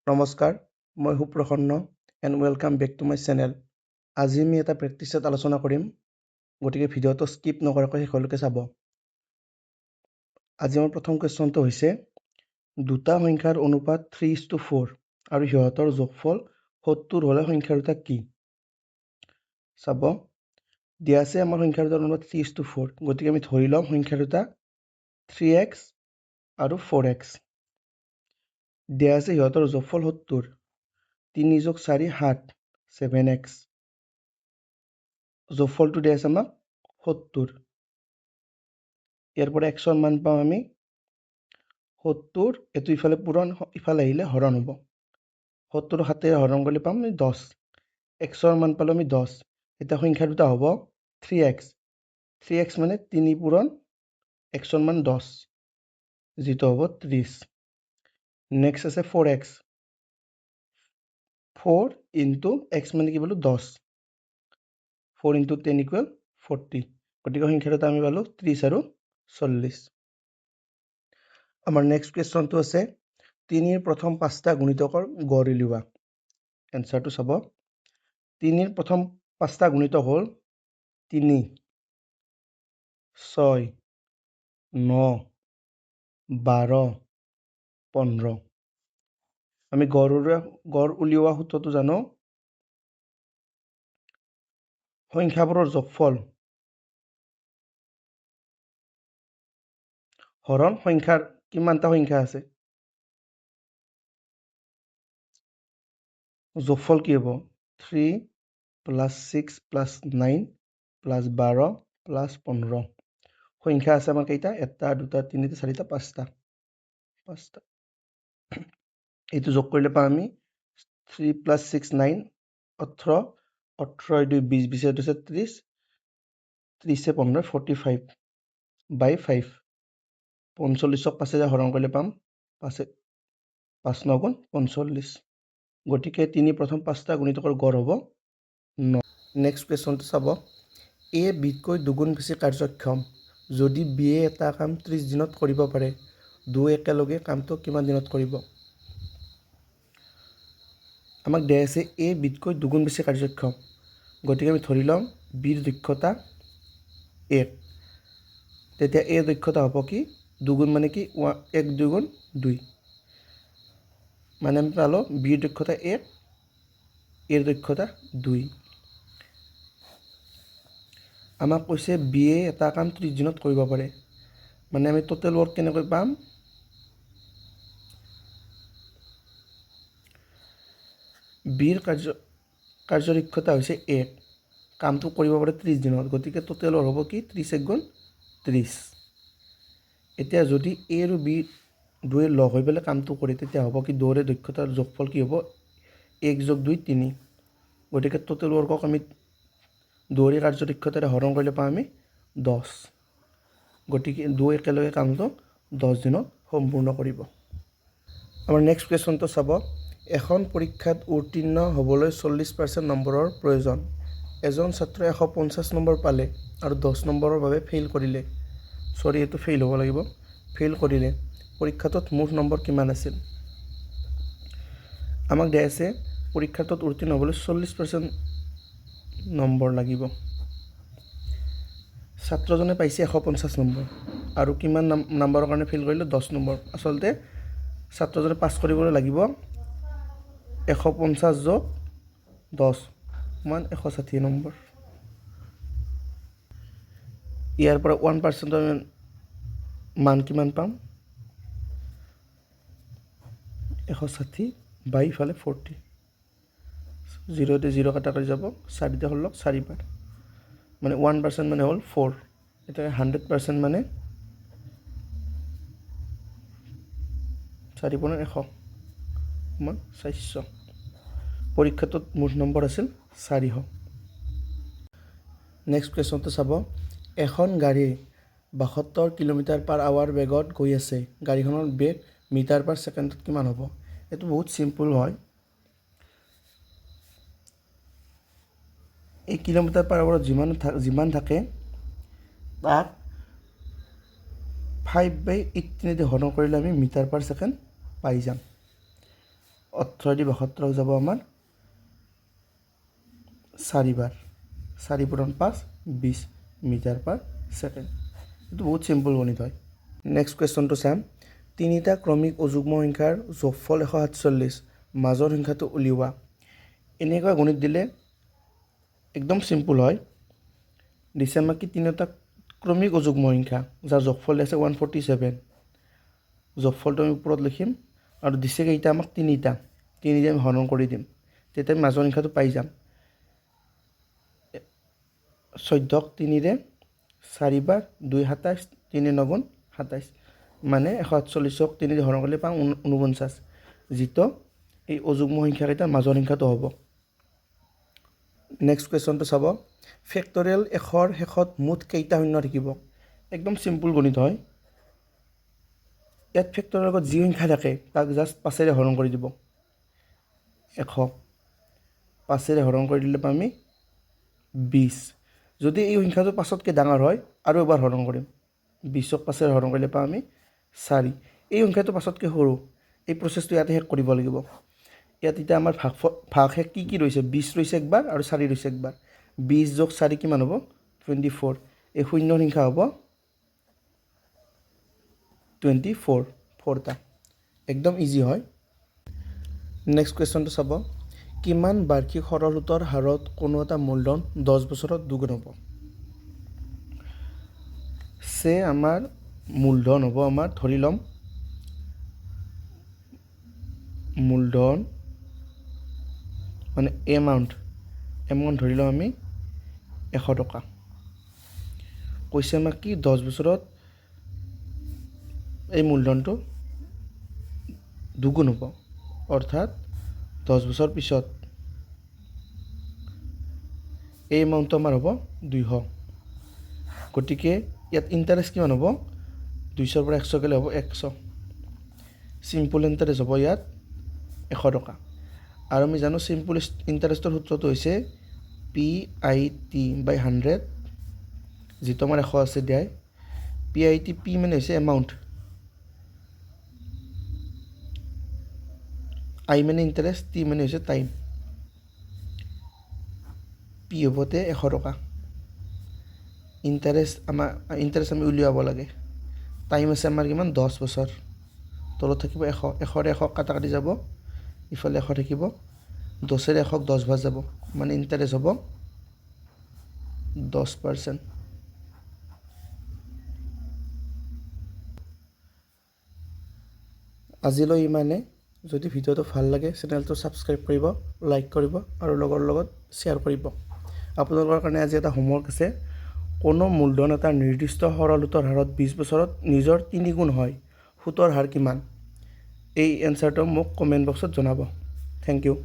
নমস্কাৰ, মই Suprasanna and welcome back to my channel. আজি আমি এটা প্ৰেক্টিচ ছেট আলোচনা কৰিম, গতিকে ভিডিঅ'টো স্কিপ নকৰাকৈ শেষলৈকে চাব। আজি আমাৰ প্ৰথম কুৱেশ্যনটো হৈছে দুটা সংখ্যাৰ অনুপাত 3:4 আৰু সিহঁতৰ যোগফল 70 হ'লে সংখ্যা দুটা কি? চাব, দিয়া আছে আমাৰ সংখ্যা দুটাৰ অনুপাত 3:4, গতিকে আমি ধৰি ল'ম সংখ্যা দুটা 3x আৰু 4x। দিয়া আছে সিহঁতৰ যোগফল 70, 3 যোগ 4 7, 7x। যোগফলটো দিয়া আছে আমাক 70। ইয়াৰ পৰা xৰ মান পাম আমি 70, এইটো ইফালে পূৰণ, ইফালে আহিলে হৰণ হ'ব। 70 7 হৰণ কৰিলে পাম 10, xৰ মান পালোঁ আমি 10। এতিয়া সংখ্যা দুটা হ'ব 3x, 3x মানে 3 পূৰণ xৰ মান 10, যিটো হ'ব 30। নেক্সট আছে 4x, 4 ইনটু x মানে কি পালোঁ 10, 4 ইনটু 10 ইকুৱেল 40, গতিকে সংখ্যা দুটা আমি পালোঁ 30 আৰু 40। আমাৰ নেক্সট কুৱেশ্যনটো আছে 3ৰ প্ৰথম 5টা গুণিতকৰ গড় উলিওৱা। এনচাৰটো চাব, 3ৰ প্ৰথম 5টা গুণিতক হ'ল 3, 6, 9, 12, 15। আমি গড় উলিওৱা সূত্ৰটো জানো, সংখ্যাবোৰৰ যোগফল হৰণ সংখ্যাৰ কিমানটা সংখ্যা আছে। যোগফল কি হ'ব? 3 + 6 + 9 + 12 + 15। সংখ্যা আছে আমাৰ কেইটা? 1 2 3 4 5টা। এইটো যোগ কৰিলে পাম আমি 3 + 6 9, 18, 18 2 20, 20 হৈছে 30, 30 15 45 by 5। 45ক 5 হৰণ কৰিলে পাম 5 9 গুণ 45। গতিকে 3 প্ৰথম 5টা গুণিতকৰ গড় হ'ব 9। নেক্সট কুৱেশ্যনটো চাব, এ বিতকৈ দুগুণ বেছি কাৰ্যক্ষম। যদি বিয়ে এটা কাম 30 দিনত কৰিব পাৰে, দুয়ে একেলগে কামটো কিমান দিনত কৰিব? আমাক দিয়া আছে এ বিতকৈ দুগুণ বেছি কাৰ্যক্ষম, গতিকে আমি ধৰি ল'ম বিৰ দক্ষতা 1। তেতিয়া এ দক্ষতা হ'ব কি? দুগুণ মানে কি? 1 2 গুণ 2, মানে আমি পালোঁ বিৰ দক্ষতা 1, এৰ দক্ষতা 2। আমাক কৈছে বিয়ে এটা কাম 30 দিনত কৰিব পাৰে, মানে আমি টোটেল ৱৰ্ক কেনেকৈ পাম? বিৰ কাৰ্যদক্ষতা হৈছে 1, কামটো কৰিব পাৰে 30 দিনত, গতিকে টোটেল ৱৰ্ক হ'ব কি? 30 1 গুণ 30। এতিয়া যদি এ আৰু বি দুয়ে লগ হৈ পেলাই কামটো কৰে, তেতিয়া হ'ব কি? দুয়োৰে দক্ষতাৰ যোগফল কি হ'ব? 1 + 2 3, গতিকে টোটেল ৱৰ্কক আমি দুয়োৰে কাৰ্যদক্ষতাৰে হৰণ কৰিলে পাম আমি 10, গতিকে দুয়ে একেলগে কামটো 10 দিনত সম্পূৰ্ণ কৰিব। আমাৰ নেক্সট কুৱেশ্যনটো চাব, এখন পৰীক্ষাত উত্তীৰ্ণ হ'বলৈ 40% নম্বৰৰ প্ৰয়োজন। এজন ছাত্ৰই 150 নম্বৰ পালে আৰু 10 নম্বৰৰ বাবে ফেইল কৰিলে, এইটো ফেইল হ'ব লাগিব, ফেইল কৰিলে পৰীক্ষাটোত মুঠ নম্বৰ কিমান আছিল? আমাক দিয়া আছে পৰীক্ষাটোত উত্তীৰ্ণ হ'বলৈ 40% নম্বৰ লাগিব। ছাত্ৰজনে পাইছে 150 নম্বৰ আৰু কিমান নম্বৰৰ কাৰণে ফেইল কৰিলে? 10 নম্বৰ। আচলতে ছাত্ৰজনে পাছ কৰিবলৈ লাগিব 150 যোগ 10 = 160 নম্বৰ। ইয়াৰ পৰা 1%ৰ মান কিমান পাম? 160 বাই ইফালে 40, 0 তে 0 কাটা কৰি যাব, 4 × 16 4 বাৰ, মানে 1% মানে হ'ল 4। এতিয়া 100% মানে 4 × 100 = 400। পৰীক্ষাটোত মুঠ নম্বৰ আছিল 400। নেক্সট কুৱেশ্যনটো চাব, এখন গাড়ী 72 কিলোমিটাৰ/আৱাৰ বেগত গৈ আছে, গাড়ীখনৰ বেগ মিটাৰ/ছেকেণ্ডত কিমান হ'ব? এইটো বহুত চিম্পল হয়। এই কিলোমিটাৰ/আৱাৰত যিমান থাকে তাক 5/18 হৰণ কৰিলে আমি মিটাৰ/ছেকেণ্ড পাই যাম। 18 দি 72 যাব আমাৰ 4 বাৰ 4 পূৰণ 5 20 মিটাৰ পাৰ ছেকেণ্ড এইটো বহুত চিম্পল গণিত হয় নেক্সট কুৱেশ্যনটো চাম তিনিটা ক্ৰমিক অযুগ্ম সংখ্যাৰ যোগফল 147 মাজৰ সংখ্যাটো উলিওৱা এনেকুৱা গণিত দিলে একদম চিম্পল হয় দিছে আমাক কি তিনিটা ক্ৰমিক অযুগ্ম সংখ্যা যাৰ যোগফল আছে 147 যোগফলটো আমি ওপৰত লিখিম আৰু দিছে কেইটা আমাক তিনিটা আমি হৰণ কৰি দিম তেতিয়া আমি মাজৰ সংখ্যাটো পাই যাম 14 3 ৰে 4 বাৰ 2 27 3 9 27 মানে 148ক 3 দি হৰণ কৰিলে পাম 49 যিটো এই অযুগ্ম সংখ্যাকেইটাৰ মাজৰ সংখ্যাটো হ'ব নেক্সট কুৱেশ্যনটো চাব ফেক্টৰিয়েল 1ৰ শেষত মুঠ কেইটা শূন্য থাকিব একদম চিম্পল গণিত হয় ইয়াত ফেক্টৰৰ লগত যি সংখ্যা থাকে তাক জাষ্ট 5 ৰে হৰণ কৰি দিব 100 5 ৰে হৰণ কৰি দিলে পাম আমি 20 যদি এই সংখ্যাটো 5তকৈ ডাঙৰ হয় আৰু এবাৰ হৰণ কৰিম 20ক 5 ৰে হৰণ কৰিলে পাম আমি 4 এই সংখ্যাটো 5তকৈ সৰু এই প্ৰচেছটো ইয়াতে শেষ কৰিব লাগিব ইয়াত এতিয়া আমাৰ ভাগ শেষ কি ৰৈছে 20 ৰৈছে একবাৰ আৰু 4 ৰৈছে একবাৰ 20 যোগ 4 কিমান হ'ব 24 এই শূন্য সংখ্যা হ'ব 24 4টা একদম ইজি হয় নেক্সট কুৱেশ্যনটো চাব কিমান বাৰ্ষিক সৰল সুতৰ হাৰত কোনো এটা মূলধন 10 বছৰত দুগুণ হ'ব সে আমাৰ মূলধন হ'ব আমাৰ ধৰি ল'ম মূলধন মানে এমাউণ্ট ধৰি লওঁ আমি 100 টকা কৈছে আমাক কি 10 বছৰত এই মূলধনটো দুগুণ হ'ব অৰ্থাৎ 10 বছৰ পিছত এই এমাউণ্টটো আমাৰ হ'ব 200 গতিকে ইয়াত ইণ্টাৰেষ্ট কিমান হ'ব 200ৰ পৰা 100 গ'লে হ'ব 100 চিম্পল ইণ্টাৰেষ্ট হ'ব ইয়াত 100 টকা আৰু আমি জানো চিম্পল ইণ্টাৰেষ্টৰ সূত্ৰটো হৈছে PIT/100 যিটো আমাৰ 100 আছে দিয়াই PIT P মানে হৈছে এমাউণ্ট I মানে ইণ্টাৰেষ্ট T মানে হৈছে টাইম P হ'বতে 100 টকা ইণ্টাৰেষ্ট আমি উলিয়াব লাগে টাইম আছে আমাৰ কিমান 10 বছৰ তলত থাকিব 100 100ৰে 100 কাটা কাটি যাব ইফালে 100 থাকিব 10ৰে 100ক 10 বাৰ যাব মানে ইণ্টাৰেষ্ট হ'ব 10% আজিলৈ ইমানে যদি ভিডিঅ'টো ভাল লাগে চেনেলটো ছাবস্ক্ৰাইব কৰিব লাইক কৰিব আৰু লগৰ লগত শ্বেয়াৰ কৰিব আপোনালোকৰ কাৰণে আজি এটা হোমৱৰ্ক আছে কোনো মূলধন এটা নিৰ্দিষ্ট সৰল সুতৰ হাৰত 20 বছৰত নিজৰ 3 গুণ হয় সুতৰ হাৰ কিমান এই এনসাৰটো মোক কমেণ্ট বক্সত জনাব থেংক ইউ